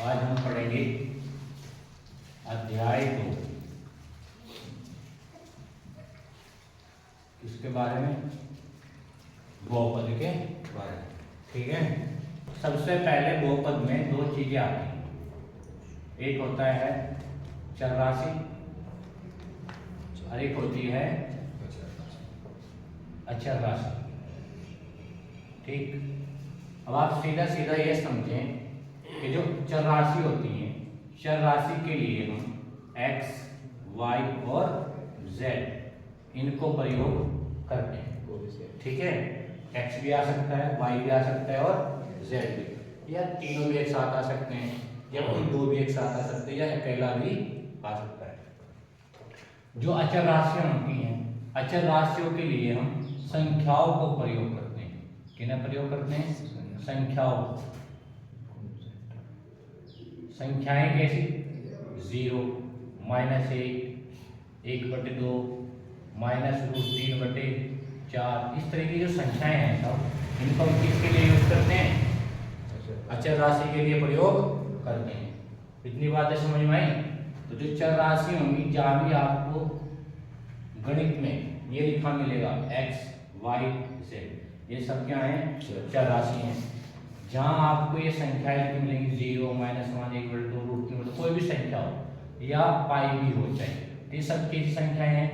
आज हम पढ़ेंगे अध्याय 2। किसके बारे में? बहुपद के बारे में। ठीक है। सबसे पहले बहुपद में दो चीजें आती हैं। एक होता है चर राशि और एक होती है अचर राशि। ठीक। अब आप सीधा सीधा ये समझें कि जो चर राशि होती है, चर राशि के लिए हम x, y और z इनको प्रयोग करते हैं। ठीक है। x भी आ सकता है, y भी आ सकता है और z भी, या तीनों भी एक साथ आ सकते हैं, या कोई दो भी एक साथ आ सकते हैं, या अकेला भी आ सकता है। जो अचर राशियां होती हैं, अचर राशियों के लिए हम संख्याओं को प्रयोग करते हैं। किन्हें प्रयोग करते हैं? संख्याओं। संख्याएं कैसी? 0, -1, 1/2, -√3/4। इस तरह की जो संख्याएं हैं सब, इनको हम किसके लिए यूज करते हैं? अचर राशि के लिए प्रयोग करते हैं। इतनी बातें समझ में आई? तो जो चर राशि होंगी, जहां भी आपको गणित में ये लिखा मिलेगा x, y, z, ये सब क्या है? चर राशि हैं। जहां आपको ये संख्याएं लिखी मिलेंगी 0, -1, 1/2, √3, कोई भी संख्या हो या पाई भी हो चाहे, ये सब कैसी संख्याएं हैं?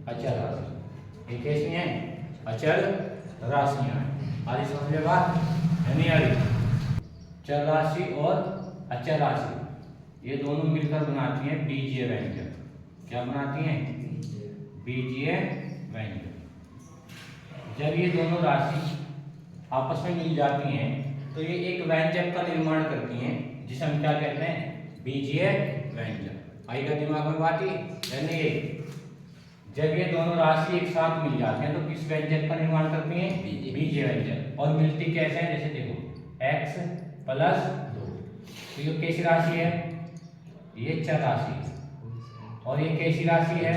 अचर राशि। ये कैसी हैं? अचर राशियां हैं। आ रही समझ में बात? नहीं आ रही? चर राशि और अचर राशि ये दोनों मिलकर बनाती हैं बीजीय व्यंजक। क्या बनाती हैं? बीजीय व्यंजक। जब ये दोनों राशि आपस में मिल जाती हैं तो ये एक व्यंजक का निर्माण करती हैं, जिसे हम क्या कहते हैं? बीजीय व्यंजक। आएगा दिमाग में बात ही? यानी जब ये दोनों राशि एक साथ मिल जाते हैं तो किस व्यंजक का निर्माण करती हैं? बीजीय व्यंजक। और मिलती कैसे है? जैसे देखो x + 2, तो ये कैसी राशि है? ये चर राशि है। और ये कैसी राशि है?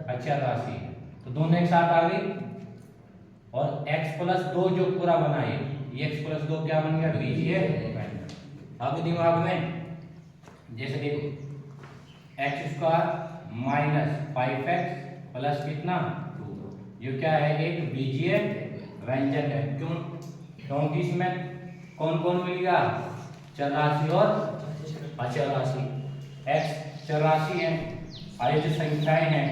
अचर राशि। तो दोनों एक साथ आ गई। और x + 2 जो पूरा बना है, ये x + 2 क्या बन गया? बीजीय व्यंजक। अब दिमाग में जैसे देखो x² - 5x प्लस कितना? 2। ये क्या है? एक बीजीय व्यंजक है। क्यों? क्योंकि इसमें कौन कौन मिल गया? चर राशि और अचर राशि। x चर राशि है और ये जो संख्याएं हैं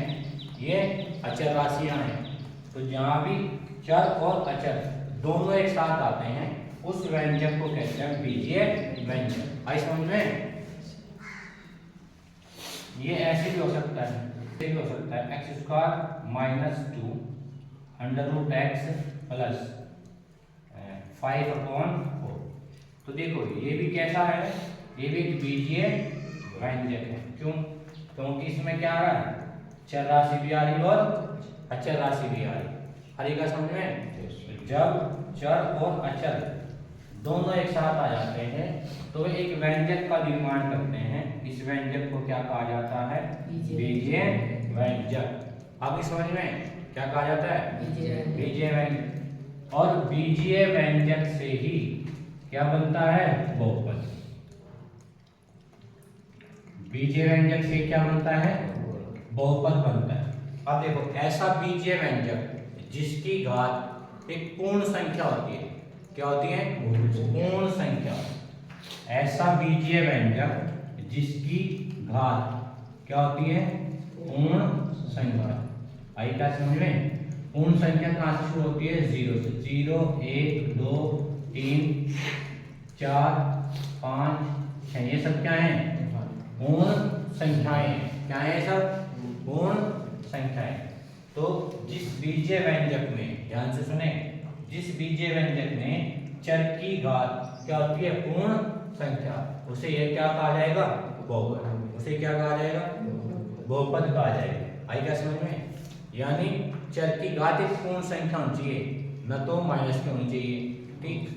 ये अचर राशियां हैं। तो जहां भी चर और अचर दोनों एक साथ आते हैं उस व्यंजक को कहते हैं बीजीय व्यंजक। आई समझ में? ये ऐसे भी हो सकता है, ऐसे भी हो सकता है x² - 2 √x + 5/4। तो देखो ये भी कैसा है? ये भी एक बीजीय व्यंजक है। क्यों? क्योंकि इसमें क्या आ रहा है? चर राशि भी आ रही और अचर राशि भी आ रही। हर एक समझ में? जब चर और अचर दोनों एक साथ आ जाते हैं तो एक व्यंजक का निर्माण करते हैं। इस व्यंजक को क्या कहा जाता है? बीजीय व्यंजक। अब इस समझ में क्या कहा जाता है? बीजीय व्यंजक। और बीजीय व्यंजक से ही क्या बनता है? बहुपद। बीजीय व्यंजक से क्या बनता है? बहुपद बनता है। अब देखो ऐसा बीजीय व्यंजक जिसकी घात एक पूर्ण संख्या होती है। क्या होती है? पूर्ण संख्या। ऐसा बीजीय व्यंजक जिसकी घात क्या होती है? पूर्ण संख्या। आई क्या समझ में? पूर्ण संख्या कहां से शुरू होती है? 0 से। 0, 1, 2, 3, 4, 5, 6, ये सब क्या है? पूर्ण संख्याएं। क्या है सब? पूर्ण संख्याएं। तो जिस बीजीय व्यंजक में, ध्यान से सुने, जिस बीजीय व्यंजक में चर की घात क्या होती है? पूर्ण संख्या, उसे यह क्या कहा जाएगा? बहुपद। उसे क्या कहा जाएगा? बहुपद कहा जाएगा। आई क्या समझ में? यानी चर की घात एक पूर्ण संख्या होनी चाहिए, न तो माइनस की होनी चाहिए। ठीक।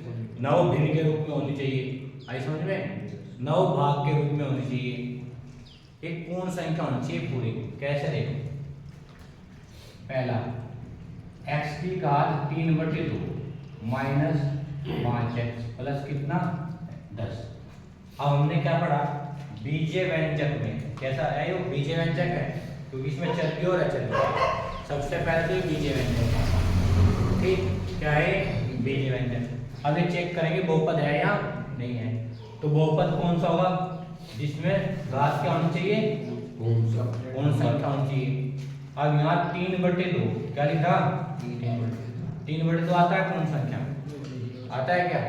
9 भिन्न के रूप में होनी चाहिए। आई समझ में? 9 भाग के रूप में होनी चाहिए। एक पूर्ण संख्या होनी चाहिए पूरी। कैसे? देखो पहला x की घात 3/2 - 5x प्लस कितना? 10। अब हमने क्या पढ़ा, बीजीय व्यंजक में कैसा है, ये बीजीय व्यंजक है क्योंकि इसमें चर भी और अचर भी है। सबसे पहले तो ये बीजीय व्यंजक है, ठीक, क्या है बीजीय व्यंजक। अब ये चेक करेंगे बहुपद है या नहीं है। तो बहुपद कौन सा होगा, जिसमें घात क्या होनी चाहिए, पूर्ण संख्या होनी चाहिए। अब यहाँ 3/2 क्या लिख रहा, 3/2 आता है पूर्ण संख्या में, आता है क्या,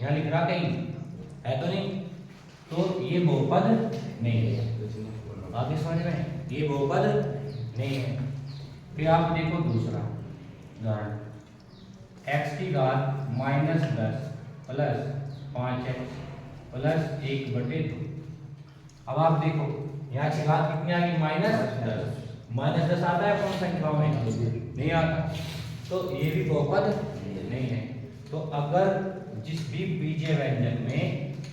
यहाँ लिख रहा कहीं है तो नहीं, तो ये बहुपद नहीं है। आगे समझ में, ये बहुपद नहीं है। फिर आप देखो दूसरा उदाहरण, x की घात -10 प्लस 5x प्लस 1/2। अब आप देखो यहाँ की घात कितनी आ गई, -10 आता है कौन संख्याओं में, नहीं आता, तो ये भी बहुपद नहीं है। तो अगर जिस भी बीजीय व्यंजक में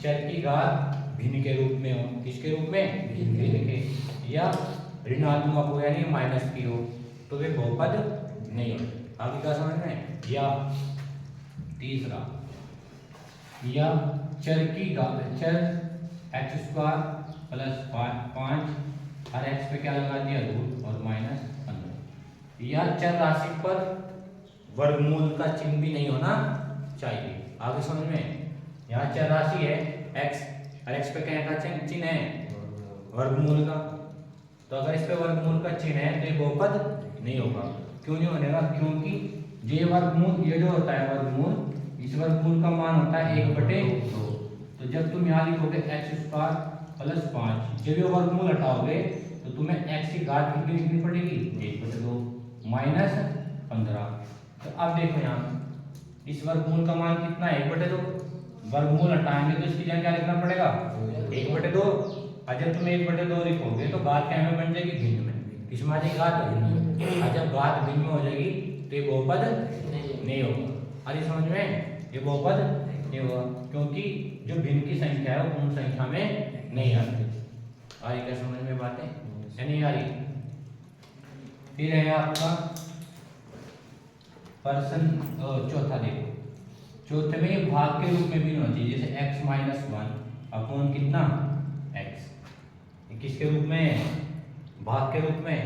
चर की घात भिन्न के रूप में हो, किसके रूप में, भिन्न के, या ऋणात्मक हो यानी माइनस की हो, तो वे बहुपद नहीं हो। आगे क्या समझ में, या तीसरा, या चर की घात, चर x² प्लस 5 और x पे क्या लगा दिया, रूट और -15, या चर राशि पर वर्गमूल का चिन्ह भी नहीं होना चाहिए। आगे समझ में, यहाँ चर राशि है x और x पे क्या का चिन्ह है, वर्गमूल का, तो अगर इस पे वर्गमूल का चिन्ह है तो ये बहुपद नहीं होगा। क्यों नहीं बनेगा, क्योंकि ये वर्गमूल, ये जो होता है वर्गमूल, इस वर्गमूल का मान होता है 1/2। तो जब तुम यहाँ लिखोगे x² प्लस 5, जब ये वर्गमूल हटाओगे तो तुम्हें x की घात कितनी लिखनी पड़ेगी, 1/2 -15। तो अब देखो यहाँ इस वर्गमूल का मान कितना है, 1/2, वर्गमूल हटाएंगे तो इसकी जगह क्या लिखना पड़ेगा, 1/2। और जब तुम 1/2 लिखोगे तो घात क्या में बन जाएगी, भिन्न में, किस में आ जाएगी, घात भिन्न में। और जब घात भिन्न में हो जाएगी तो ये बहुपद नहीं होगा। अरे समझ में, ये बहुपद नहीं होगा क्योंकि जो भिन्न की संख्या है वो पूर्ण संख्या में नहीं आती। आ रही क्या समझ में बातें, या नहीं आ रही। फिर है आपका प्रश्न चौथा, देखो चौथे में भाग के रूप में भी होना चाहिए, जैसे x - 1 अपॉन कितना, x, किसके रूप में, भाग के रूप में,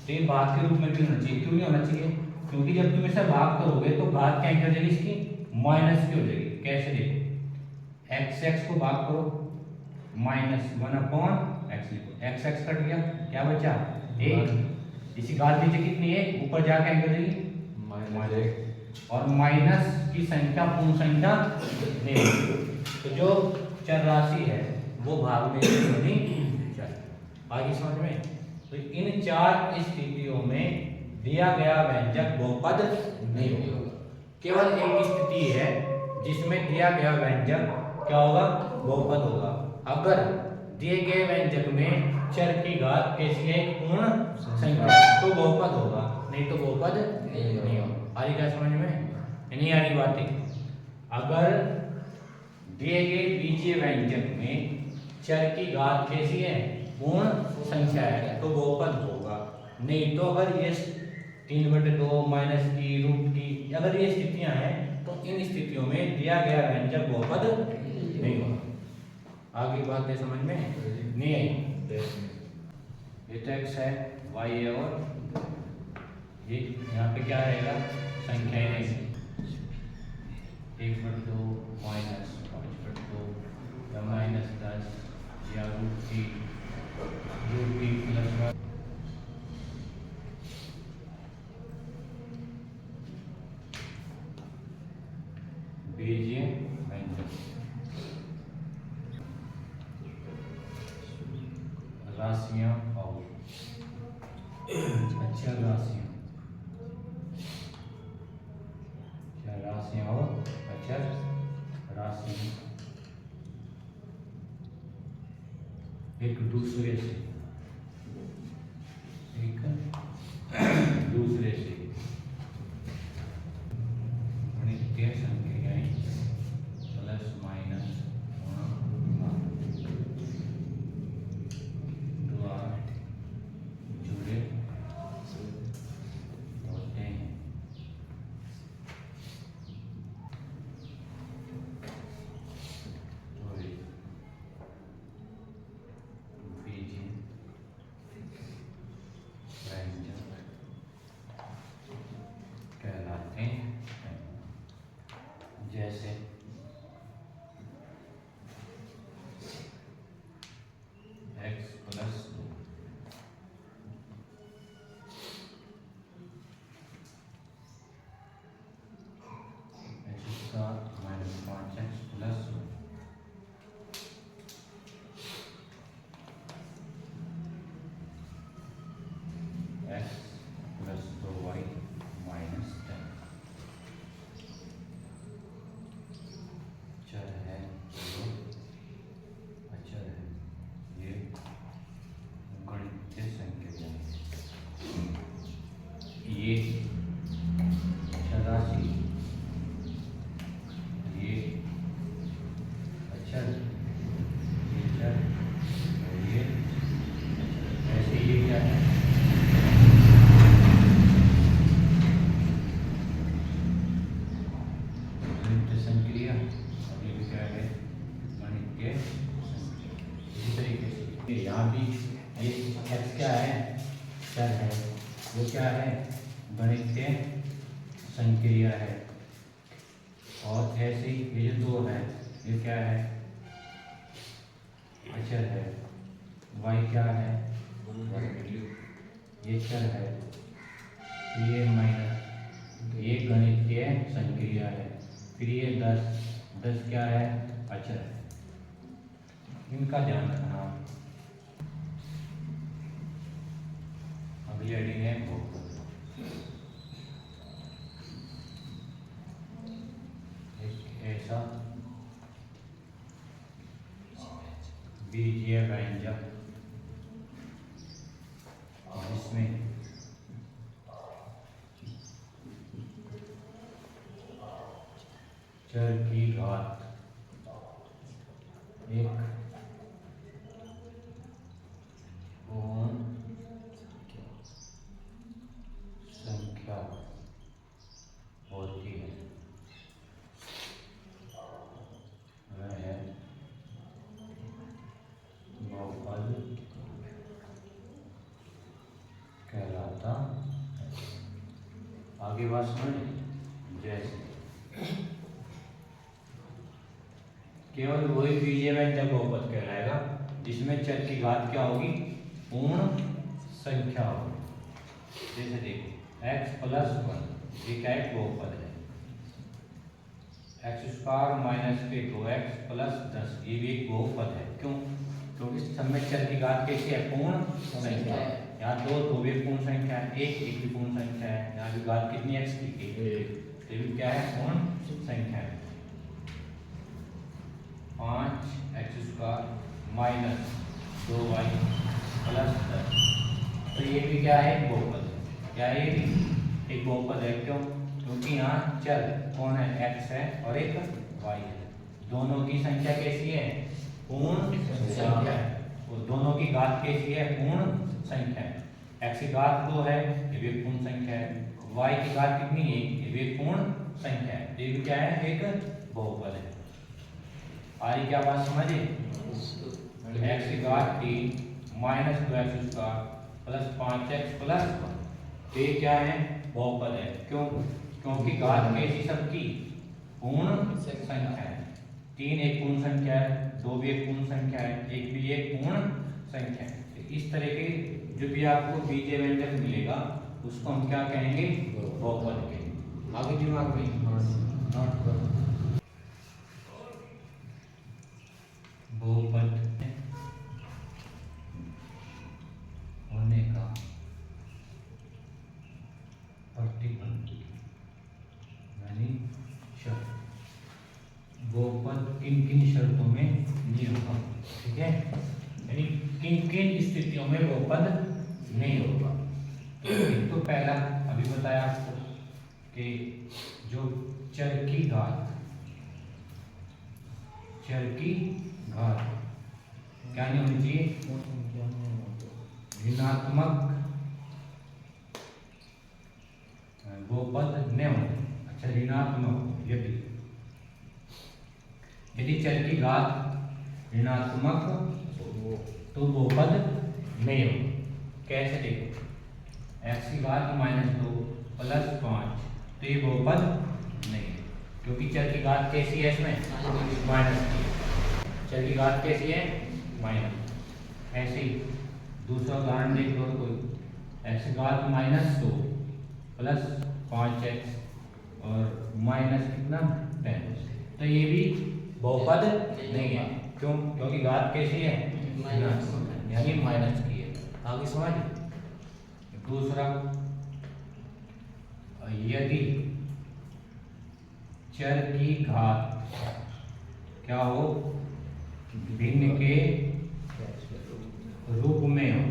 तो ये भाग के रूप में भी होना चाहिए। क्यों नहीं होना चाहिए, क्योंकि जब तुम इसे भाग करोगे तो घात क्या हो जाएगी, इसकी माइनस की हो जाएगी। कैसे, देखो x को भाग करो, -1/x लिखो, x कट गया, क्या बचा 1, इसी घात नीचे कितनी है, ऊपर जाके क्या हो जाएगी, -1, और माइनस की संख्या पूर्ण संख्या नहीं, तो जो चर राशि है वो भाग में होनी चाहिए। आगे समझ में, तो इन 4 स्थितियों में दिया गया व्यंजक बहुपद नहीं होगा। केवल एक स्थिति है जिसमें दिया गया व्यंजक क्या होगा, बहुपद होगा, अगर दिए गए व्यंजक में चर की घात कैसी है, पूर्ण संख्या, तो बहुपद होगा, नहीं तो बहुपद नहीं होगा। आ रही क्या समझ में, नहीं आ रही बातें। अगर दिए गए बीजीय व्यंजक में चर की घात कैसी है, पूर्ण संख्या है, तो बहुपद होगा, नहीं तो अगर ये 3/2 माइनस की, रूट की, अगर ये स्थितियां हैं तो इन स्थितियों में दिया गया व्यंजक बहुपद नहीं होगा। आगे बातें समझ में नहीं आई। ये तो x है, y है, और ये यहाँ पे क्या रहेगा, संख्याएं रहेगी, 1/2 -5/2 या -10 या √3 +1 बीजीय व्यंजक। राशियां और अचर राशियां, राशियां और अचर राशियां एक दूसरे से गणितीय संक्रियाएं प्लस माइनस द्वारा जुड़े होते हैं। यहाँ भी ये x क्या है, चर है, वो क्या है, गणितीय संक्रिया है। और ऐसे ही ये जो 2 है ये क्या है, अचर है। y क्या है, ये चर है, ये माइनस, ये गणितीय संक्रिया है। फिर ये 10 क्या है, अचर है। इनका ध्यान रखना। अगली हेडिंग है बहुपद। एक ऐसा बीजीय व्यंजक जिसमें चर की घात एक पूर्ण संख्या होती है, वह है बहुपद कहलाता है। आगे बात समझ, जैसे केवल वही बीजीय व्यंजक बहुपद कहलाएगा जिसमें चर की घात क्या होगी, पूर्ण संख्या होगी। जैसे देखो x प्लस 1 ये क्या एक बहुपद है, x स्क्वायर माइनस के 2x प्लस 10 ये भी एक बहुपद है। क्यों, क्योंकि सब में चर की घात कैसी है, पूर्ण संख्या है। यहाँ 2 भी एक पूर्ण संख्या है, 1 भी पूर्ण संख्या है। यहाँ भी घात कितनी x की, ये भी क्या है, पूर्ण संख्या है। 5x square minus 2y plus 10 तो ये भी क्या है, एक बहुपद है। क्या है, ये भी एक बहुपद है। क्यों, क्योंकि यहाँ चर कौन है, x है और एक y है। दोनों की संख्या कैसी है, पूर्ण संख्या है, और दोनों की घात कैसी है, पूर्ण संख्या है। x की घात 2 है, ये भी एक पूर्ण संख्या है। y की घात कितनी है, ये भी एक पूर्ण संख्या है। ये भी क्या है, एक बहुपद है। आगे क्या बात समझे, x की घात 3 minus 2x square plus 5x plus 1 ये क्या है, बहुपद है। क्यों, क्योंकि घात कैसी सबकी, पूर्ण संख्या है। 3 एक पूर्ण संख्या है, 2 भी एक पूर्ण संख्या है, 1 भी एक पूर्ण संख्या है। तो इस तरह के जो भी आपको बीजीय व्यंजक मिलेगा उसको हम क्या कहेंगे, बहुपद कहेंगे। आगे दिमाग में नोट करो, बहुपद होने का प्रतिबंध यानी शर्त, बहुपद किन किन शर्तों में नहीं होगा, ठीक है, यानी किन किन स्थितियों में बहुपद नहीं होगा। तो पहला अभी बताया आपको कि जो चर की घात क्या नहीं होनी चाहिए, ऋणात्मक बहुपद नहीं होना। अच्छा, ऋणात्मक यदि चर की घात ऋणात्मक तो बहुपद नहीं होगा। कैसे, देखो x की घात -2 प्लस 5 तो ये बहुपद नहीं है, क्योंकि चर की घात कैसी है, इसमें माइनस की है। चर की घात कैसी है, माइनस। ऐसे ही दूसरा उदाहरण देख लो, कोई x की घात -2 प्लस 5x और माइनस कितना 10 तो ये भी बहुपद नहीं है। क्यों, क्योंकि घात कैसी है, यानी माइनस की है। आगे समझ। दूसरा, यदि चर की घात क्या हो, भिन्न के रूप में हो।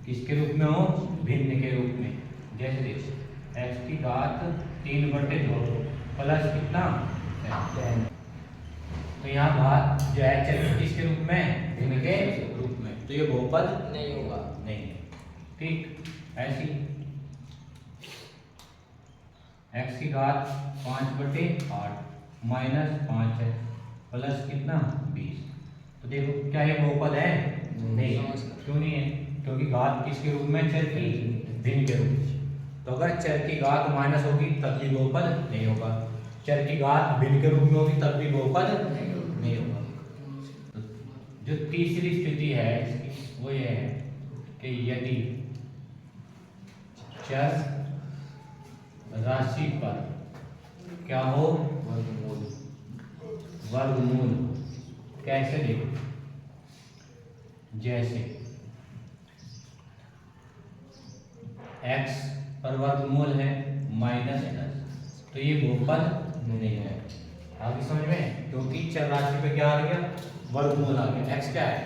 किसके रूप में हो, भिन्न के रूप में। जैसे देखो x की घात 3/2 प्लस कितना 10 तो यहाँ घात जो है चर किसके रूप में, भिन्न के रूप में, तो ये बहुपद नहीं होगा, नहीं है, ठीक। ऐसी x की घात 5/8 माइनस 5 है प्लस कितना 20 तो देखो क्या ये बहुपद है, नहीं, क्यों नहीं है? क्योंकि घात किसके रूप में? चर की भिन्न के रूप में। तो अगर चर की घात माइनस होगी तब भी बहुपद नहीं होगा, चर की घात भिन्न के रूप में होगी तब भी बहुपद नहीं होगा। तो जो तीसरी स्थिति है इसकी वो ये है कि यदि चर राशि पर क्या हो? वर्गमूल। कैसे देखो? जैसे x पर वर्गमूल है -10, तो ये बहुपद नहीं है। आगे समझ में? क्योंकि चर राशि पे क्या आ गया? वर्गमूल आ गया। x क्या है?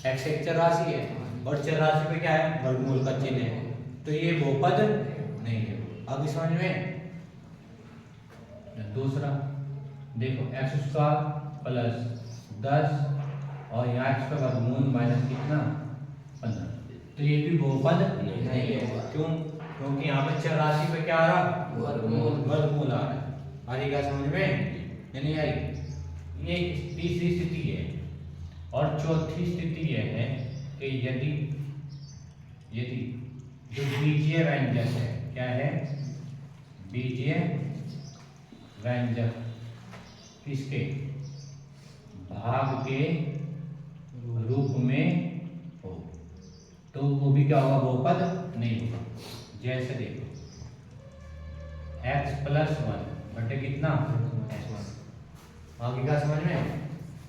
x एक चर राशि है और चर राशि पे क्या है? वर्गमूल का चिन्ह है, तो ये बहुपद नहीं है। आगे समझ में? दूसरा देखो, x² + 10 और यहाँ x का वर्गमूल माइनस कितना? 15, तो ये भी बहुपद नहीं है। क्यों? क्योंकि यहाँ पे चर राशि पे क्या आ रहा? वर्गमूल आ रहा है। आ रही क्या समझ में? या नहीं आई? ये तीसरी स्थिति है। और चौथी स्थिति यह है कि यदि जो बीजीय व्यंजक है, क्या है? बीजीय व्यंजक किसके? भाग के रूप में हो, तो वो भी क्या होगा? बहुपद नहीं होगा। जैसे देखो x + 1 बटे कितना? आगे क्या समझ में?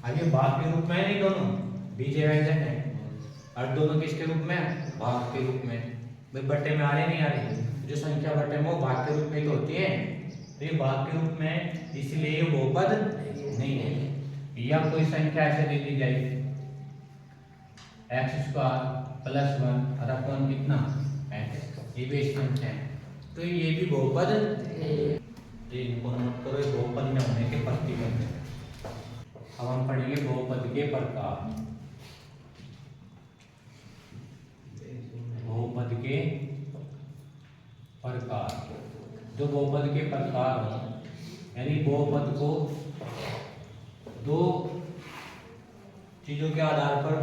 आगे भाग के रूप में है, नहीं दोनों बीजीय व्यंजक है और दोनों किसके रूप में? भाग के रूप में। भाई बट्टे में आ रहे नहीं आ रहे? जो संख्या बट्टे में वो भाग के रूप में तो होती है, तो ये भाग के रूप में, इसलिए ये बहुपद नहीं है। या कोई संख्या ऐसे दे दी जाए x² + 1 और अपन कितना? ये भी संख्या है, तो ये भी बहुपद इनको नोट करो, बहुपद में होने के प्रतिबंध। अब हम पढ़ेंगे बहुपद के प्रकार। बहुपद के प्रकार, जो बहुपद के प्रकार हो, यानी बहुपद को दो चीजों के आधार पर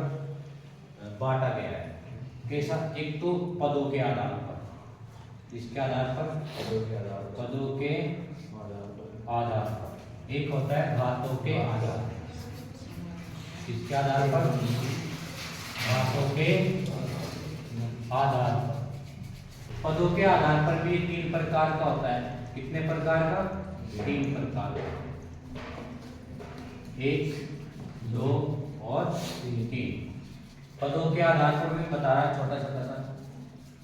बांटा गया है। कैसा? एक तो पदों के आधार पर, इसके आधार पर पदों के आधार पर। एक होता है घातों के आधार पर, इसके आधार पर घातों के आधार पर। पदों के आधार पर भी 3 प्रकार का होता है। कितने प्रकार का? 3 प्रकार का। 1, 2 और 3। पदों के आधार पर मैं बता रहा छोटा छोटा सा।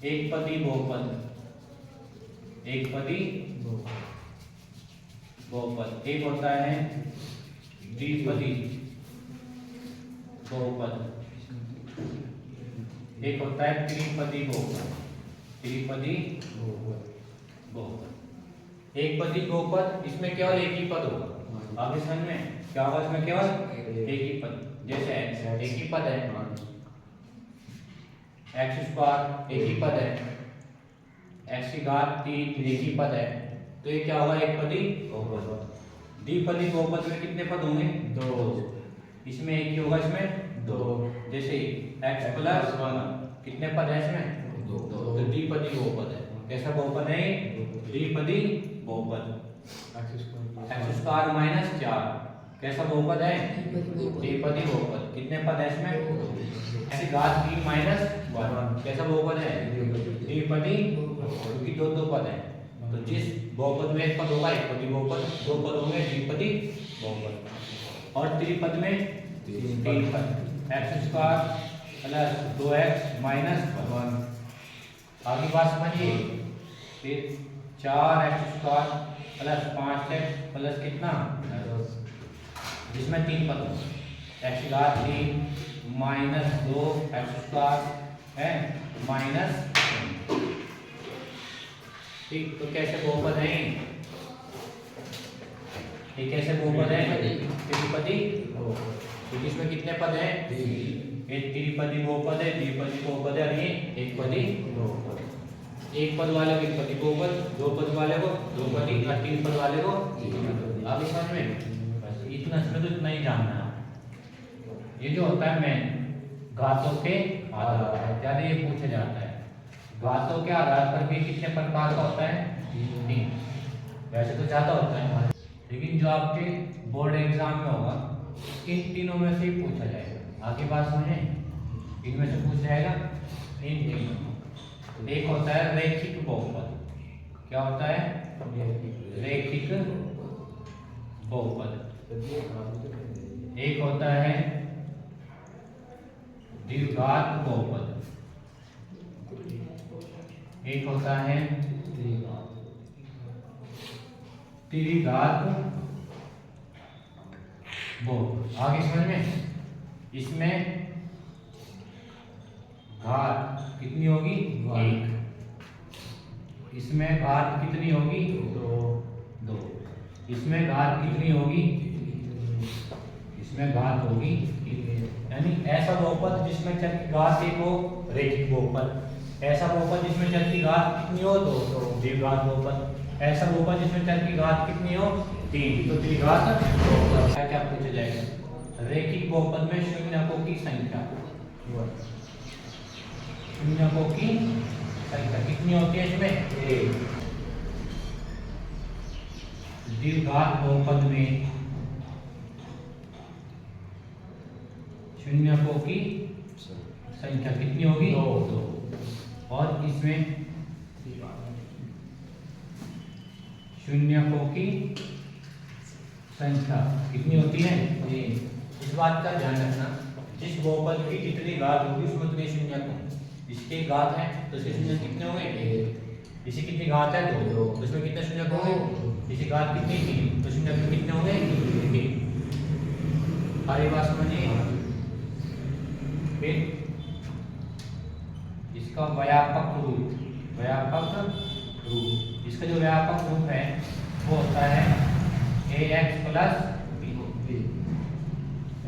एक पदी बहुपद, एक पदी बहुपद। एक होता है द्विपदी बहुपद, एक होता है त्रिपदी बहुपद। त्रिपदी बहुपद। एक पदी बहुपद, इसमें केवल एक ही पद होगा। आगे समझ में क्या होगा? इसमें केवल एक ही पद। जैसे एक ही पद है, x² एक ही पद है, x³ 3 एक ही पद है, तो ये क्या होगा? एक पदी बहुपद। द्विपदी बहुपद में कितने पद होंगे? 2। इसमें एक ही होगा, इसमें 2। जैसे x + 1 कितने पद है? इसमें 2। तो द्विपदी बहुपद है। कैसा बहुपद है? द्विपदी बहुपद। x² - 4 कैसा बहुपद है? द्विपदी बहुपद। कितने पद है इसमें? x³ 3 - 1 कैसा बहुपद है? द्विपदी, क्योंकि दो पद है। तो जिस बहुपद में एक पद होगा एक पदी बहुपद, 2 पद होंगे द्विपदी बहुपद। और त्रिपद में 3 पद, x² + 2x - 1। आगे बात समझिए। फिर 4x² + 5x + कितना? जिसमें 3 पद होंगे, x³ 3 - 2x² है -3। ठीक, तो कैसे बहुपद है? ये कैसे बहुपद है? त्रिपदी बहुपद। इसमें कितने पद हैं? 3। एक त्रिपदी बहुपद है, द्विपदी बहुपद है और ये एक पदी बहुपद। एक पद वाले को एक पदी बहुपद, 2 पद वाले को 2 पदी और 3 पद वाले को 3 पद। आगे समझ में? बस इतना, इसमें तो इतना ही जानना है। ये जो होता है मेन, घातों के आधार पर, ज़्यादा ये पूछा जाता है। घातों के आधार पर भी कितने प्रकार का होता है? 3। वैसे तो ज़्यादा होता है, लेकिन जो आपके बोर्ड एग्जाम में होगा इन तीनों में से ही पूछा जाएगा। आगे बात समझे, इनमें से पूछ जाएगा इन तीनों। एक होता है रैखिक बहुपद। क्या होता है? रैखिक बहुपद। एक होता है द्विघात बहुपद। एक होता है त्रिघात बहुपद। आगे समझ में, इसमें घात कितनी होगी? 1। इसमें घात कितनी होगी? 2। इसमें घात कितनी होगी? इसमें घात होगी, यानी ऐसा बहुपद जिसमें चर की घात 1 हो, रैखिक बहुपद। ऐसा बहुपद जिसमें चर की घात कितनी हो? 2, द्विघात बहुपद। ऐसा बहुपद जिसमें चर की घात कितनी हो? 3, तो त्रिघात बहुपद। क्या पूछा जाएगा? रैखिक बहुपद में शून्यकों की संख्या, शून्यकों की संख्या कितनी होती है? इसमें 1। द्विघात बहुपद में शून्यकों की संख्या कितनी होगी? 2। और इसमें शून्यकों की संख्या कितनी होती है? 3। इस बात का ध्यान रखना, जिस बहुपद की जितनी घात होगी उसमें उतने शून्यक होंगे। इसकी घात है तो इसके शून्य कितने होंगे? 1। इसी कितनी घात है? 2, तो उसमें कितने शून्यक होंगे? इसी घात कितनी? 3, तो शून्यक कितने होंगे? 3। सारी बात समझिए। फिर इसका व्यापक रूप, व्यापक रूप, इसका जो व्यापक रूप है वो होता है ax प्लस b।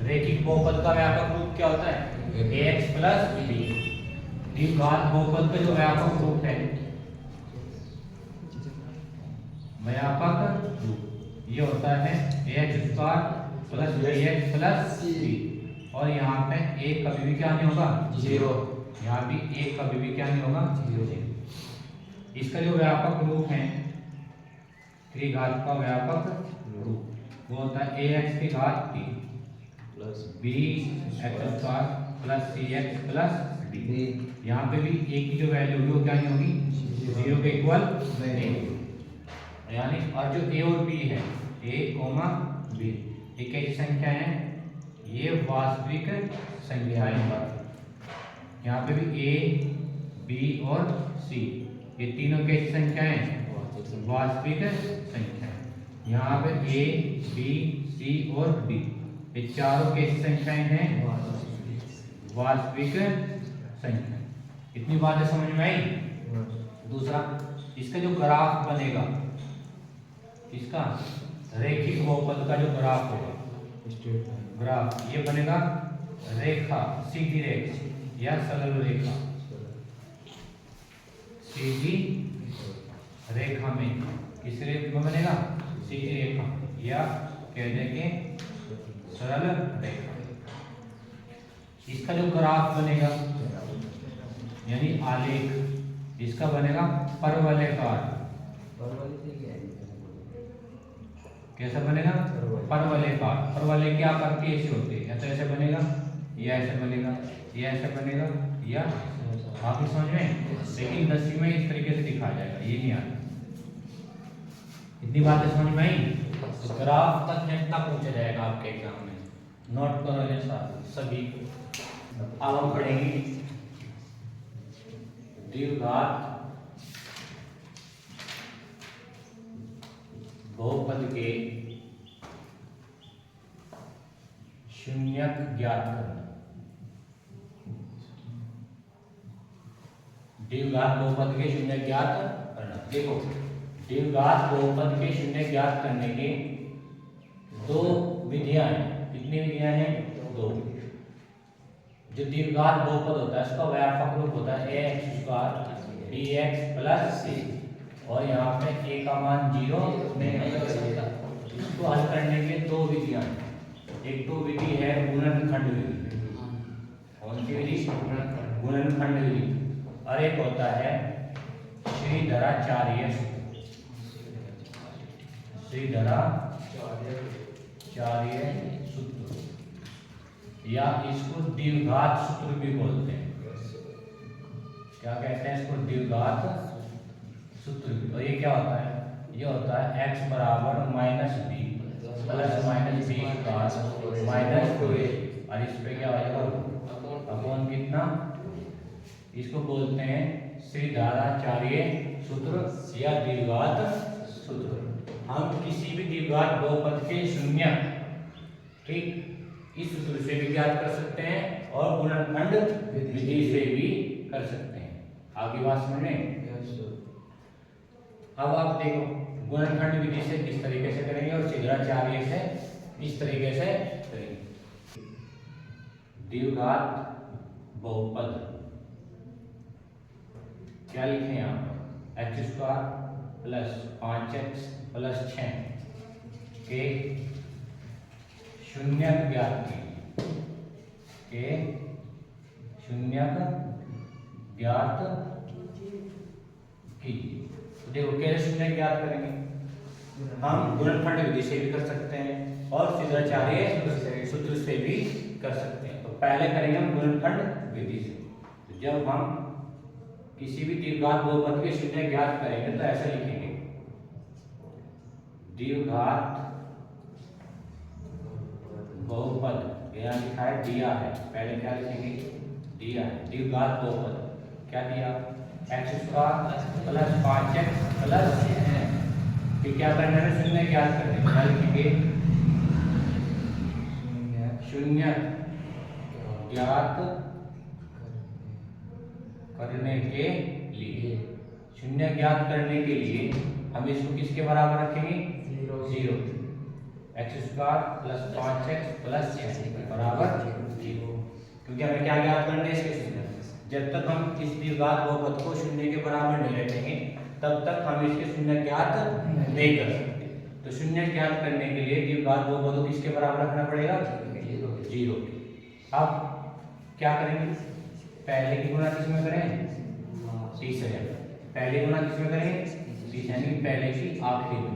रैखिक बहुपद का व्यापक रूप क्या होता है? ax plus b। द्विघात बहुपद का जो व्यापक रूप है, व्यापक रूप ये होता है ax square plus bx plus c। और यहाँ पे एक कभी भी क्या नहीं होगा? 0। यहाँ भी एक कभी भी क्या नहीं होगा? 0। इसका जो व्यापक रूप है, त्रिघात का व्यापक रूप वो होता है ax की घात 3 plus bx square plus cx plus d। यहाँ पे भी एक की जो वैल्यू होगी वो क्या नहीं होगी? 0 के इक्वल नहीं, यानी और जो a और b है, a, b, ये कैसी संख्या है? ये वास्तविक संख्या है। यहाँ पे भी a, b और c, ये तीनों कैसी संख्या है? वास्तविक संख्या। यहाँ पे a, b, c और d, ये चारों कैसी संख्याएं हैं? वास्तविक संख्या। इतनी बातें समझ में आई? दूसरा, इसका जो ग्राफ बनेगा, इसका रैखिक बहुपद का जो ग्राफ होगा, ग्राफ ये बनेगा रेखा, सीधी रेखा या सरल रेखा। सीधी रेखा में किस रेखा में बनेगा? सीधी रेखा या कह देंगे सरल रेखा। इसका जो ग्राफ बनेगा यानी आलेख, इसका बनेगा परवलयकार। कैसा बनेगा? परवलयकार। परवलय क्या करती है? ऐसे होते हैं, या तो ऐसे बनेगा, या ऐसे बनेगा, या ऐसे बनेगा, या आपकी समझ में। लेकिन 10वीं में इस तरीके से दिखाया जाएगा, ये नहीं आता। इतनी बातें समझ में आई? ग्राफ तक इतना पूछा जाएगा आपके एग्जाम में, नोट करो ये सभी। अब हम पढ़ेंगे द्विघात बहुपद के शून्यक ज्ञात करना। द्विघात बहुपद के शून्य ज्ञात करना। देखो, द्विघात बहुपद के शून्य ज्ञात करने के 2 विधियां हैं। कितनी विधियां हैं? 2। जो द्विघात बहुपद होता है उसका व्यापक रूप होता है ax square bx plus c, और यहाँ पे a का मान 0 नहीं होता। इसको हल करने के 2 विधियां हैं। एक तो विधि है गुणनखंड विधि। कौन कौन सी विधि? गुणनखंड विधि। और एक होता है श्रीधराचार्य सूत्र। श्रीधराचार्य सूत्र या इसको द्विघात सूत्र भी बोलते हैं। क्या कहते हैं इसको? द्विघात सूत्र। तो ये क्या होता है? ये होता है x बराबर minus b plus minus b minus 2a और इस पे क्या हो जाएगा? अपॉन कितना? इसको बोलते हैं श्रीधराचार्य सूत्र या द्विघात सूत्र। हम किसी भी द्विघात बहुपद के शून्य, ठीक, इस सूत्र से भी ज्ञात कर सकते हैं और गुणनखंड विधि से भी कर सकते हैं। आगे बात समझ में? अब आप देखो गुणनखंड विधि से किस तरीके से करेंगे और श्रीधराचार्य से इस तरीके से करेंगे। द्विघात बहुपद क्या लिखें यहाँ पर? X square plus 5x plus 6 के शून्यक ज्ञात कीजिए। देखो कैसे शून्य ज्ञात करेंगे? हम गुणनखंड विधि से भी कर सकते हैं और श्रीधराचार्य सूत्र से भी कर सकते हैं। तो पहले करेंगे हम गुणनखंड विधि से। तो जब हम किसी भी द्विघात बहुपद के शून्य ज्ञात करेंगे तो ऐसे लिखेंगे, द्विघात बहुपद, यहाँ लिखा है दिया है, पहले क्या लिखेंगे? दिया है। द्विघात बहुपद क्या दिया? X square plus 5x plus, फिर क्या करना है? शून्य ज्ञात करने। क्या लिखेंगे? शून्य ज्ञात करने के लिए, शून्य ज्ञात करने के लिए हम इसको किसके बराबर रखेंगे? 0। X square plus 5x plus 6 बराबर 0। क्योंकि हमें क्या ज्ञात करना है? इसके शून्य। जब तक हम इस द्विघात बहुपद को शून्य के बराबर नहीं रखेंगे तब तक हम इसके शून्य ज्ञात नहीं कर सकते। तो शून्य ज्ञात करने के लिए द्विघात बहुपद को किसके बराबर रखना पड़ेगा? 0। अब क्या करेंगे? पहले की गुणा किसमें करें? तीसरे। पहले गुणा किसमें करेंगे? तीसरे, यानी पहले की आखिरी में।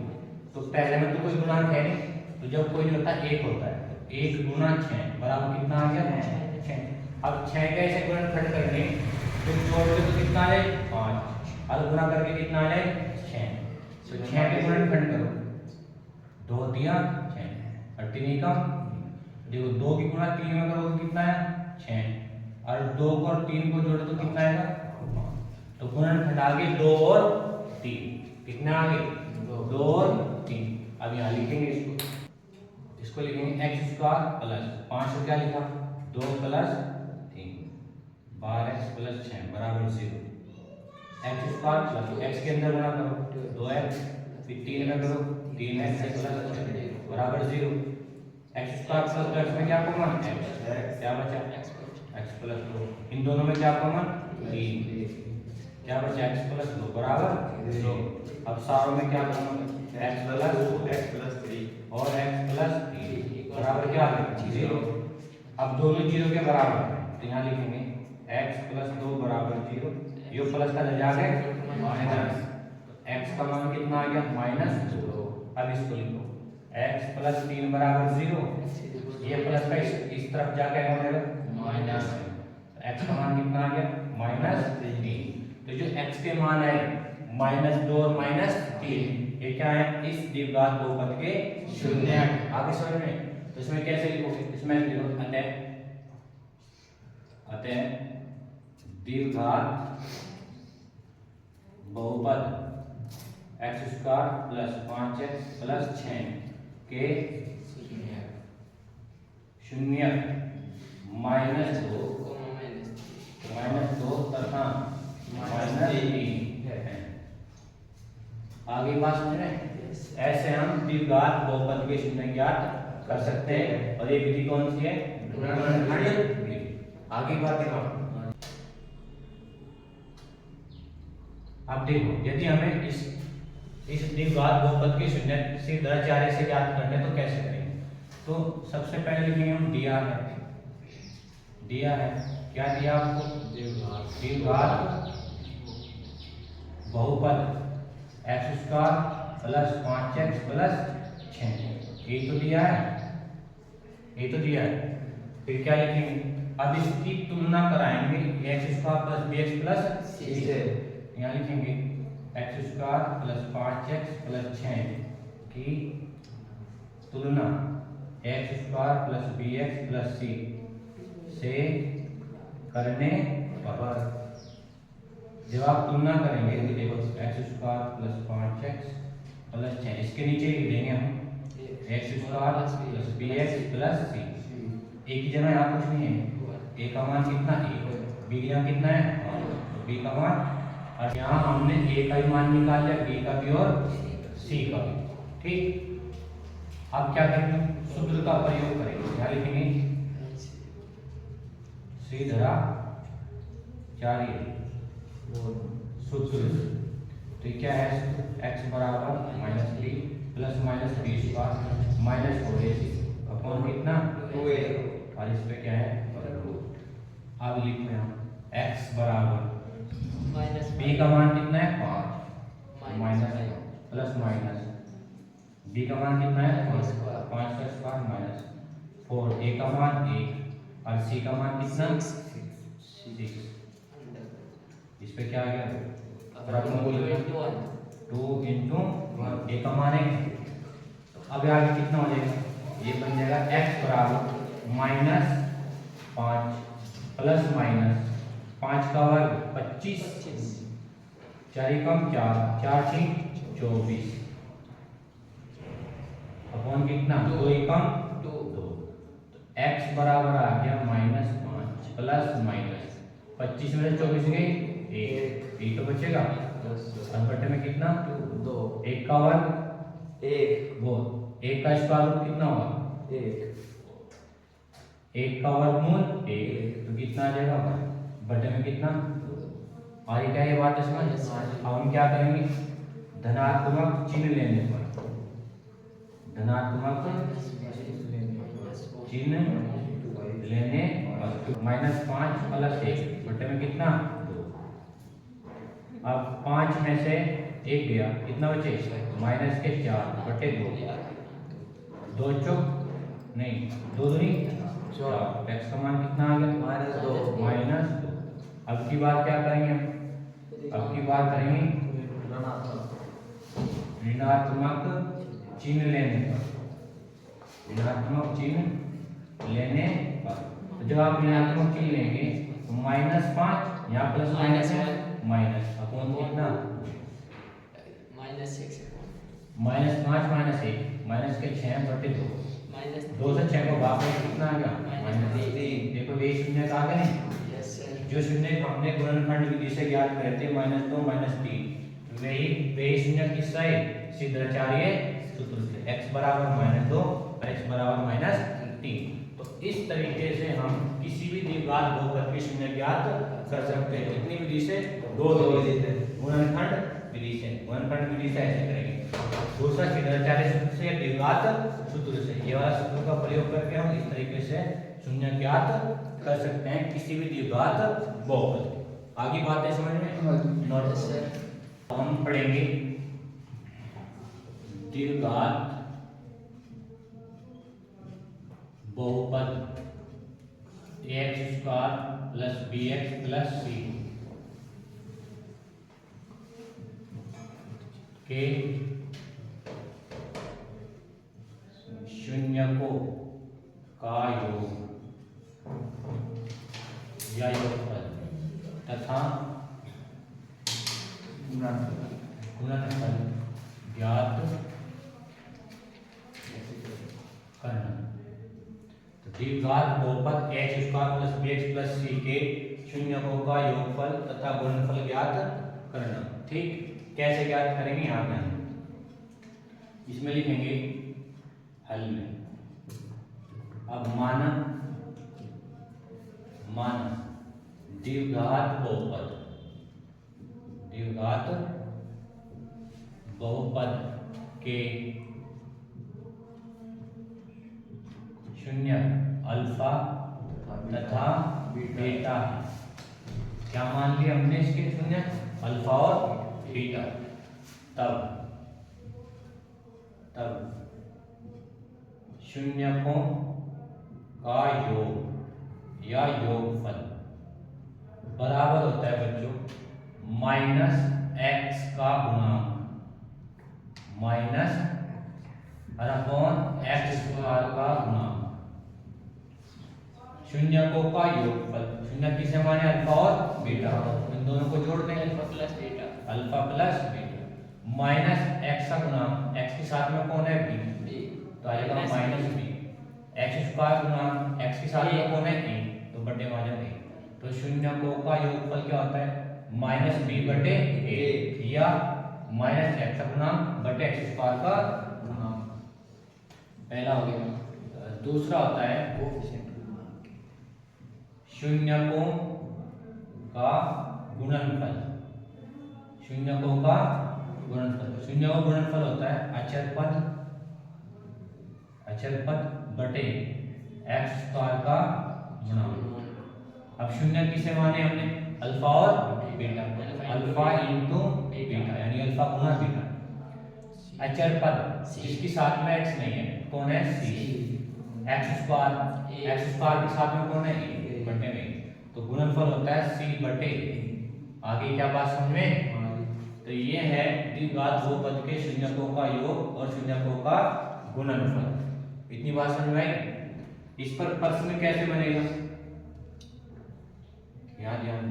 तो पहले में तो कोई गुणांक है नहीं, तो जब कोई नहीं होता 1 होता है। तो 1 गुणा 6 बराबर कितना आ गया? 6। अब 6 का ऐसे गुणनखंड करेंगे तो जोड़ के तो कितना आ जाए? 5 और गुणा करके कितना आ जाए? 6। तो 6 के गुणनखंड करो, 2 दिया 6 और 3 का, देखो 2 की गुणा 3 में करो तो कितना है? 6 और 2 को और 3 को जोड़ो तो कितना आएगा? 5। तो गुणनखंड आगे 2 और 3, कितना आगे? 2 और 3। अब यहाँ लिखेंगे इसको लिखेंगे एक्स स्क्वायर प्लस 5 को क्या लिखा? 2 प्लस 3 12x प्लस 6 बराबर 0। एक्स स्क्वायर प्लस एक्स के अंदर गुणा करो 2x, फिर 3 में करो 3x प्लस 6 बराबर 0। एक्स स्क्वायर प्लस x में क्या कॉमन? x, क्या बचा? x plus 2। इन दोनों में क्या कॉमन? 3, क्या बचा? x प्लस 2 बराबर 0। अब सारों में क्या कॉमन? x प्लस 3 और x प्लस 3 बराबर क्या आ गया? 0। अब दोनों 0 के बराबर है तो यहाँ लिखेंगे x प्लस 2 बराबर 0। ये प्लस का जा गया माइनस, x का मान कितना आ गया? -2। अब इसको लिखो x प्लस 3 बराबर 0, ये प्लस का इस तरफ जाके हो जाएगा माइनस। x का मान कितना आ गया? -3। तो जो x के मान है -2 और -3, ये क्या है? इस द्विघात बहुपद के शून्य। आगे समझ में? तो इसमें कैसे लिखोगे? इसमें लिखो अतः द्विघात बहुपद x square plus 5x plus 6 के शून्य -2 तथा -3 है। आगे बात समझ रहे हैं? ऐसे हम द्विघात बहुपद के शून्य ज्ञात कर सकते हैं और ये विधि कौन सी है? गुणनखंड विधि। आगे बात देखो, अब देखो यदि हमें इस द्विघात बहुपद के शून्य श्रीधराचार्य से ज्ञात करना है तो कैसे करेंगे? तो सबसे पहले लिखेंगे हम दिया है, दिया है। क्या दिया आपको? द्विघात बहुपद x square plus 5x plus 6, ये तो दिया है, ये तो दिया है। फिर क्या लिखेंगे? अब इसकी तुलना कराएंगे x square plus bx plus c से। यहाँ लिखेंगे x square plus 5x plus 6 की तुलना x square plus bx plus c से करने पर, जब आप तुलना करेंगे तो देखो x square plus 5x plus 6, इसके नीचे लिख देंगे हम x square plus bx plus c। एक ही जगह यहाँ कुछ नहीं है, a का मान कितना है, b का कितना है, तो b का मान, और यहाँ हमने a का भी मान निकाल लिया, b का भी और c का भी। ठीक, अब क्या करेंगे? सूत्र का प्रयोग करेंगे। क्या लिखेंगे? c धरा 4 सूत्र। तो क्या है? x बराबर minus b plus minus b square minus 4ac upon कितना 2a, और इस पे क्या है? अब लिखो यहाँ x बराबर माइनस b का मान कितना है 5 माइनस प्लस माइनस b का मान कितना है 5 का स्क्वायर माइनस 4, a का मान 1 और c का मान कितना 6। इस पे क्या आ गया? 2 इंटू 1, a का मान है। अब आगे कितना हो जाएगा? ये बन जाएगा x बराबर माइनस 5 प्लस माइनस 5 का वर्ग 25, 4 कम 4, 4 3 24 अपॉन कितना 2 कम 2। x बराबर आ गया माइनस 5 प्लस माइनस 25 में 24 गई 1, ये तो बचेगा बटे में कितना 2, 1 का वर्ग 1, वो 1 का स्क्वायर रूट कितना होगा 1 का वर्गमूल 1, तो कितना आ जाएगा बटे में कितना। और ये क्या है बात समझ? अब हम क्या करेंगे? धनात्मक चिन्ह लेने पर, धनात्मक चिन्ह लेने पर माइनस 5 प्लस 1 बटे में कितना 2। अब 5 में से 1 गया, कितना बचे माइनस के 4 बटे 2, 2 चौक नहीं 2 दूनी 4, x का मान कितना आ गया माइनस 2। अब की बात क्या करेंगे? अब की बात करेंगे ऋणात्मक चिन्ह लेने पर, ऋणात्मक चिन्ह लेने पर। तो जब आप ऋणात्मक चिन्ह लेंगे तो माइनस 5 यहाँ प्लस माइनस है माइनस अपॉन कितना माइनस 5 माइनस 1 माइनस के 6 बटे 2, 2 से 6 को भाग में कितना आ गया माइनस 3। देखो ये शून्य का आ गया नहीं, जो शून्य हमने गुणनखंड विधि से ज्ञात करे थे -2 -3, वही शून्य किसका है सिद्धाचार्य सूत्र से x बराबर -2 और x बराबर -3। तो इस तरीके से हम किसी भी द्विघात बहुपद के शून्य ज्ञात कर सकते हैं। कितनी विधि से? दो विधि से, गुणनखंड विधि से। गुणनखंड विधि से ऐसे करेंगे, दूसरा सिद्धाचार्य सूत्र से या द्विघात सूत्र से। ये वाला सूत्र का प्रयोग करके हम इस तरीके से शून्य ज्ञात कर सकते हैं किसी भी द्विघात बहुपद। आगे बातें समझ में? हम पढ़ेंगे द्विघात बहुपद x square plus bx plus c के शून्यकों का योग या योगफल तथा गुणनफल ज्ञात करना। तो द्विघात बहुपद x square plus bx plus c के शून्यकों का योगफल तथा गुणनफल ज्ञात करना। ठीक, कैसे ज्ञात करेंगे? यहाँ पे इसमें लिखेंगे हल में। अब माना द्विघात बहुपद के शून्य अल्फा तथा बीटा है। क्या मान लिया हमने इसके शून्य? अल्फा और बीटा। तब शून्यकों का योग या योगफल बराबर होता है बच्चों माइनस एक्स का गुणांक माइनस अपॉन एक्स स्क्वायर का गुणांक। शून्यकों का योगफल, शून्य किसे माने? अल्फा और बीटा, इन दोनों को जोड़ दें alpha plus beta minus x का गुणांक, एक्स के साथ में कौन है? बी, तो आ जाएगा माइनस बी। एक्स स्क्वायर गुणांक एक्स के साथ में कौन है? ए, तो बटे आ जाएगा। तो शून्यकों का योगफल क्या होता है? माइनस बी बटे ए या माइनस एक्स का गुणांक बटे एक्स स्क्वायर का गुणांक। पहला हो गया। दूसरा होता है शून्यकों का गुणनफल। शून्यकों का गुणनफल, शून्य का गुणनफल होता है अचर पद बटे एक्स स्क्वायर का गुणांक। अब शून्य किसे माने हमने? अल्फा और बीटा, अल्फा इंटू बीटा यानी अल्फा गुना बीटा। अचर पद जिसके साथ में एक्स नहीं है कौन है? सी। एक्स स्क्वायर के साथ में कौन है? ए बटे में, तो गुणनफल होता है सी बटे। आगे क्या बात समझ में? तो ये है द्विघात बहुपद के शून्यकों का योग और शून्यकों का गुणनफल। इतनी बात समझ में आई? इस पर प्रश्न कैसे बनेगा? यहाँ ध्यान,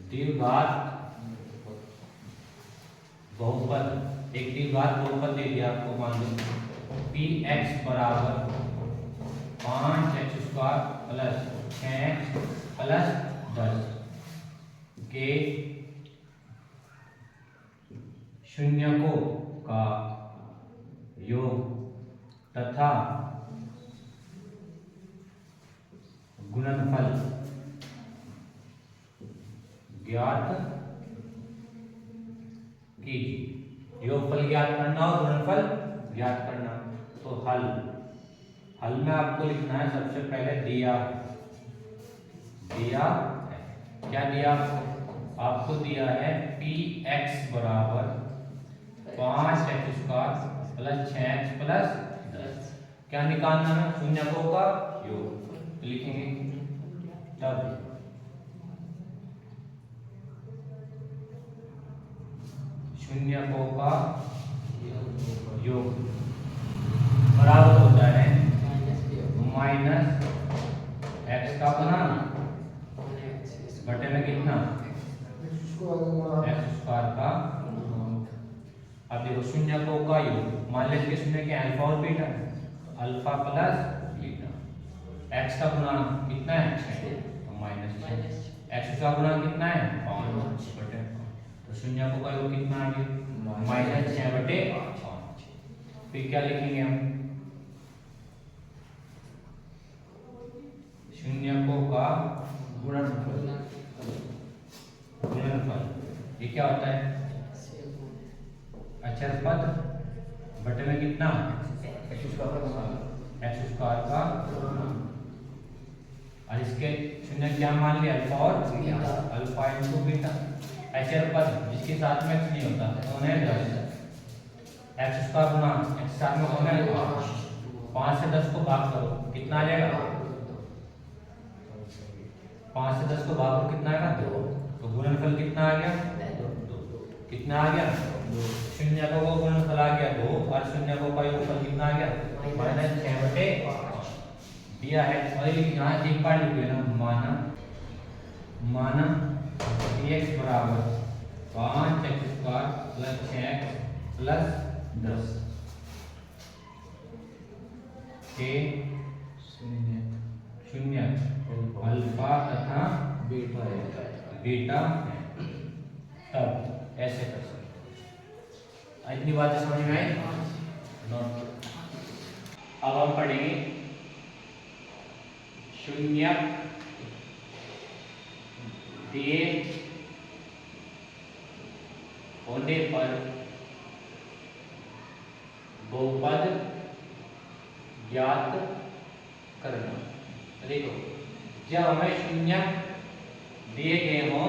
द्विघात बहुपद, एक द्विघात बहुपद दे दिया आपको, मान लो पी एक्स बराबर 5x square plus 6x plus 10 के शून्यकों का योग तथा गुणनफल ज्ञात कीजिए। योगफल ज्ञात करना और गुणनफल ज्ञात करना। तो हल में आपको लिखना है सबसे पहले दिया है। क्या दिया आपको? दिया है पी एक्स बराबर 5x square plus 6x plus 10। क्या निकालना है? शून्यकों का योग। तो लिखेंगे तब शून्यकों का योग बराबर होता है माइनस एक्स का गुणांक बटे में कितना? एक्स स्क्वायर का। अब देखो शून्यकों का योग, मान लेते शून्य के अल्फा और beta, alpha plus beta. X का गुणांक कितना है? 6, तो माइनस एक्स का गुणांक कितना है? 5 बटे। तो शून्यकों का योग कितना आ गया? माइनस 6 बटे 5। फिर क्या लिखेंगे हम? शून्यकों का गुणनफल। ये क्या होता है? अचर पद बटे में कितना? एक्स स्क्वायर का। और इसके शून्य क्या मान लिया? अल्फा और अल्फा इंटू बीटा। अचर पद जिसके साथ में एक्स नहीं होता कौन है? 10। एक्स स्क्वायर गुना एक्स साथ में कौन है? 5 से 10 को भाग करो कितना आ जाएगा? 5 से 10 को भाग करो कितना आएगा? 2। तो गुणनफल कितना आ गया? 2। कितना आ गया? 2। शून्यकों का गुणनफल आ गया 2 और शून्यकों का योगफल कितना आ गया? माइनस 6 बटे 5 दिया है। और यहाँ एक बार लिख लेना, माना dx बराबर 5x square plus 6x plus 10 के शून्य अल्फा तथा बीटा तब ऐसे कर सकते। इतनी बातें समझ में आई? नोट। अब हम पढ़ेंगे शून्य दिए होने पर बहुपद ज्ञात करना। देखो, जब हमें शून्य दिए गए हों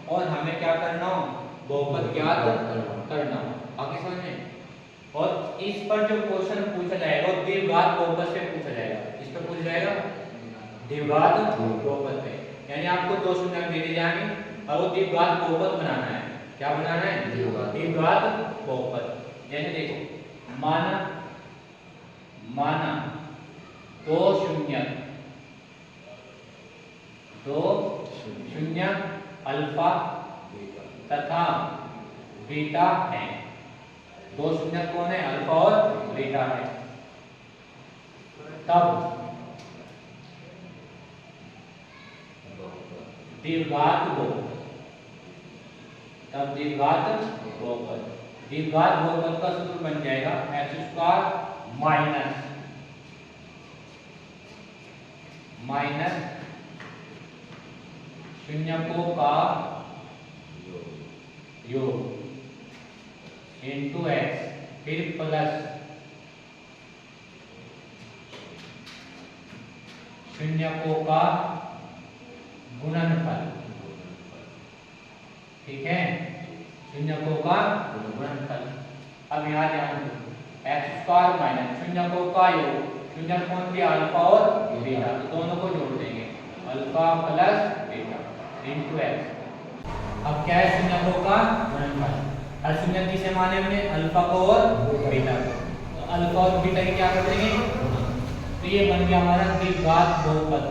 और हमें क्या करना हो, बहुपद ज्ञात करना हो, आगे समझ में। और इस पर जो क्वेश्चन पूछा जाएगा वो द्विघात बहुपद से पूछा जाएगा। इस पर पूछा जाएगा द्विघात बहुपद पे, यानी आपको दो शून्य दे दी जाएंगे और वो द्विघात बहुपद बनाना है। क्या बनाना है? द्विघात बहुपद। जैसे देखो, माना दो शून्य अल्फा तथा बीटा है। दो शून्य कौन है? अल्फा और बीटा है। तब द्विघात बहुपद, द्विघात बहुपद का सूत्र बन जाएगा एक्स स्क्वायर माइनस शून्यकों का योग इंटू एक्स, फिर प्लस शून्यकों का गुणनफल। ठीक है, शून्यकों का गुणनफल। अब यहाँ ध्यान दो, एक्स स्क्वायर माइनस शून्यकों का योग, शून्य कौन दिया? अल्फा और बीटा, तो दोनों को जोड़ देंगे, alpha plus beta into x. अब क्या है? शून्यकों का गुणनफल। हर शून्य किसे माने हमने? अल्फा को और बीटा को। तो अल्फा और बीटा की क्या कर देंगे? तो ये बन गया हमारा द्विघात बहुपद।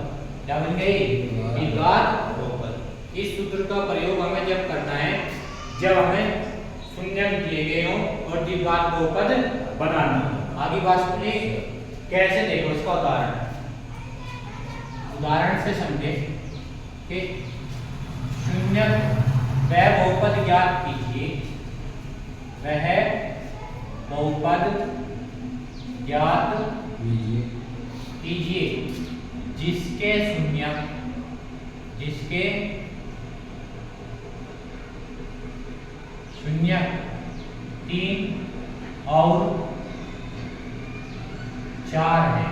क्या बन गई? द्विघात बहुपद। इस सूत्र का प्रयोग हमें जब करना है जब हमें शून्य दिए गए हों और द्विघात बहुपद बनाना। आगे बात सुनिए, कैसे? देखो इसका उदाहरण से समझे कि शून्य वह बहुपद ज्ञात कीजिए, वह बहुपद ज्ञात कीजिए जिसके शून्य 3 और 4 है।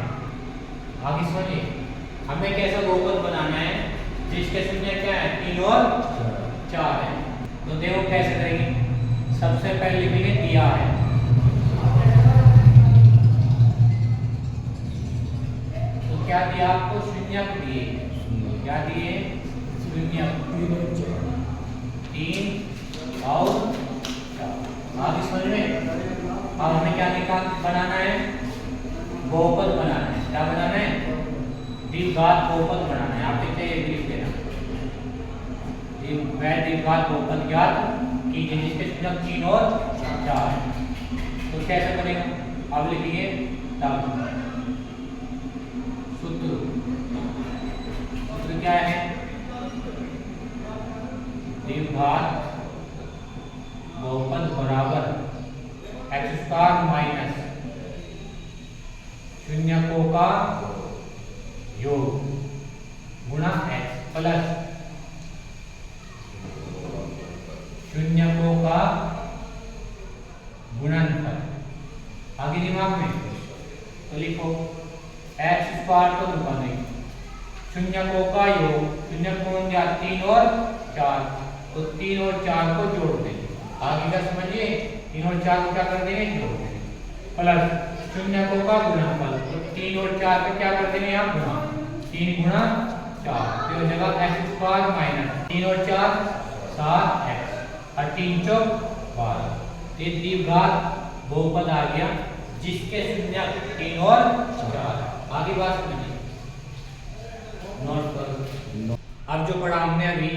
आगे समझिए, हमें कैसा बहुपद बनाना है जिसके शून्य क्या है? 3 और 4 है। तो देखो कैसे करेंगे। सबसे पहले लिखेंगे दिया है, तो क्या दिया आपको? शून्य दिए। क्या दिए? शून्य 3 और 4। आगे समझ में। अब हमें क्या बनाना है? बहुपद बनाना है। क्या बनाना है? द्विघात बहुपद बनाना है। आप देखते हैं लिख देना, वह द्विघात बहुपद ज्ञात कीजिए जिसके शून्य 3 और 4 है। तो कैसे करेंगे? अब लिखिए तब सूत्र क्या है? द्विघात बहुपद बराबर एक्स स्क्वायर माइनस शून्यकों का योग गुणा एक्स प्लस शून्यकों का गुणनफल। आगे दिमाग में तो लिखो एक्स स्क्वायर को रुका देंगे, शून्यकों का योग, शून्य कौन दिया? 3 और 4, तो 3 और 4 को जोड़ देंगे। आगे का समझिए, 3 और 4 को क्या कर देंगे? जोड़ देंगे, प्लस शून्यकों का गुणनफल। तो 3 और 4 का क्या कर देंगे? आप गुणा, 3 गुणा 4 तो जगह एक्स स्क्वायर माइनस 3 और 4 7x और 3 चौक 12। ये द्विघात बहुपद आ गया जिसके शून्य 3 और 4। आगे बात समझिए, नोट करो। अब जो पढ़ा हमने अभी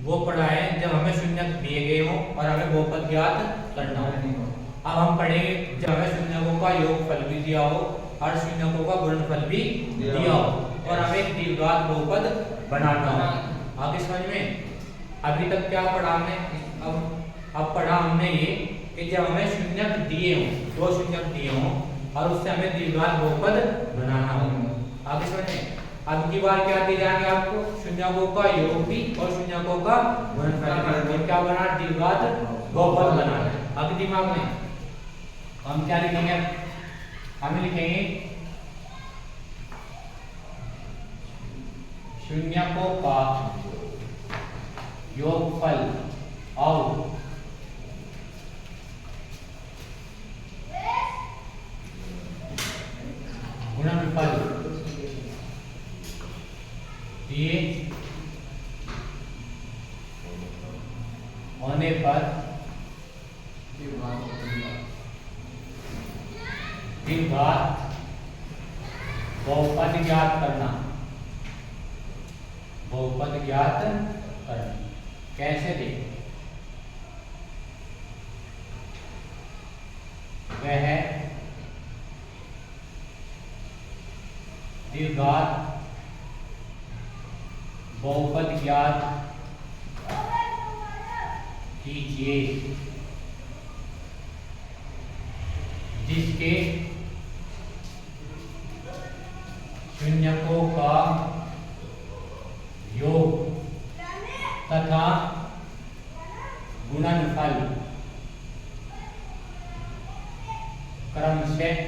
वो पढ़ा है जब हमें शून्य दिए गए हो और हमें बहुपद ज्ञात करना हो। अब हम पढ़ेंगे जब हमें शून्यकों का योगफल भी दिया हो और शून्यकों का गुणनफल भी दिया हो और हमें एक द्विघात बहुपद बनाना हो। आगे समझ में। अभी तक क्या पढ़ा हमने? अब पढ़ा हमने ये कि जब हमें शून्य दिए हो, दो शून्य दिए हो और उससे हमें द्विघात बहुपद बनाना हो। आगे समझ में। अब की बार क्या दिया जाएगा आपको? शून्यकों का योग भी और शून्यकों का गुणनफल। क्या बना? द्विघात बहुपद बनाना है। अब दिमाग में हम क्या लिखेंगे? हम लिखेंगे शून्यकों का योगफल और गुणनफल दिए होने पर द्विघात बहुपद ज्ञात करना। बहुपद ज्ञात करना कैसे देखें? वह द्विघात बहुपद ज्ञात कीजिए जिसके शून्यकों का योग तथा गुणनफल क्रमशः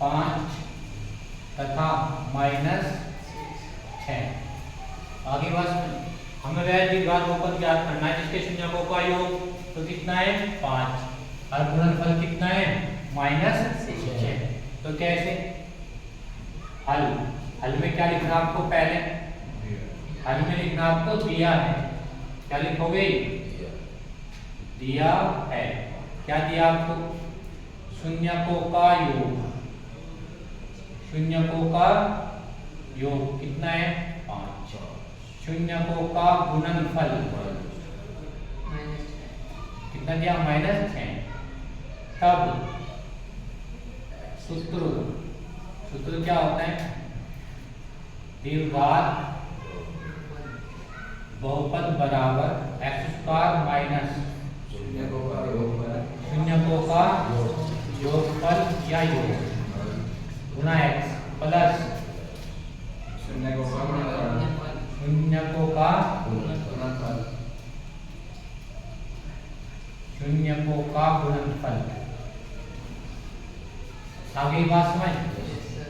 5 तथा -6। आगे बात हमें वह द्विघात बहुपद ज्ञात करना है जिसके शून्यकों का योग तो कितना है 5 और गुणनफल कितना है -6। तो कैसे हल में क्या लिखना आपको? पहले हल में लिखना आपको दिया है। क्या लिखोगे? दिया है। क्या दिया आपको? शून्यकों का योग। शून्यकों का योग कितना है 5। शून्यकों का गुणनफल कितना दिया -6। तब सूत्र क्या होता है? द्विघात बहुपद बराबर x² माइनस शून्यकों का योगफल या योग गुना x प्लस शून्यकों का गुणनफल। आगे बात समझ?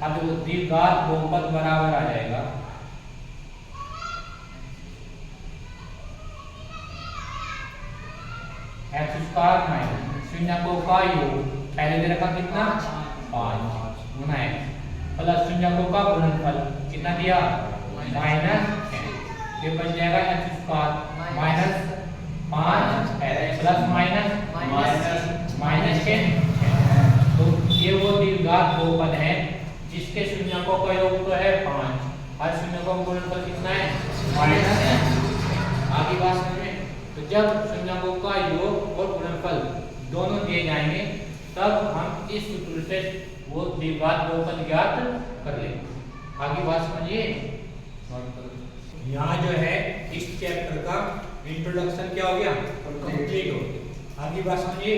अब द्विघात बहुपद बराबर आ जाएगा x² माइनस शून्यकों का योग पहले दे रखा कितना 5 गुना x प्लस शून्यकों का गुणनफल कितना दिया -6। ये बन जाएगा x² माइनस 5 प्लस माइनस 10। तो ये वो द्विघात बहुपद है जिसके शून्यकों का योग तो है 5 और शून्यकों का गुणनफल कितना है -। आगे बात समझ? तो जब शून्यकों का योग और गुणनफल दोनों दिए जाएंगे तब हम इस सूत्र से वो द्विघात बहुपद ज्ञात कर लेंगे। आगे बात समझिए। यहाँ जो है इस चैप्टर का इंट्रोडक्शन क्या हो गया कंप्लीट हो गया। आगे बात समझिए।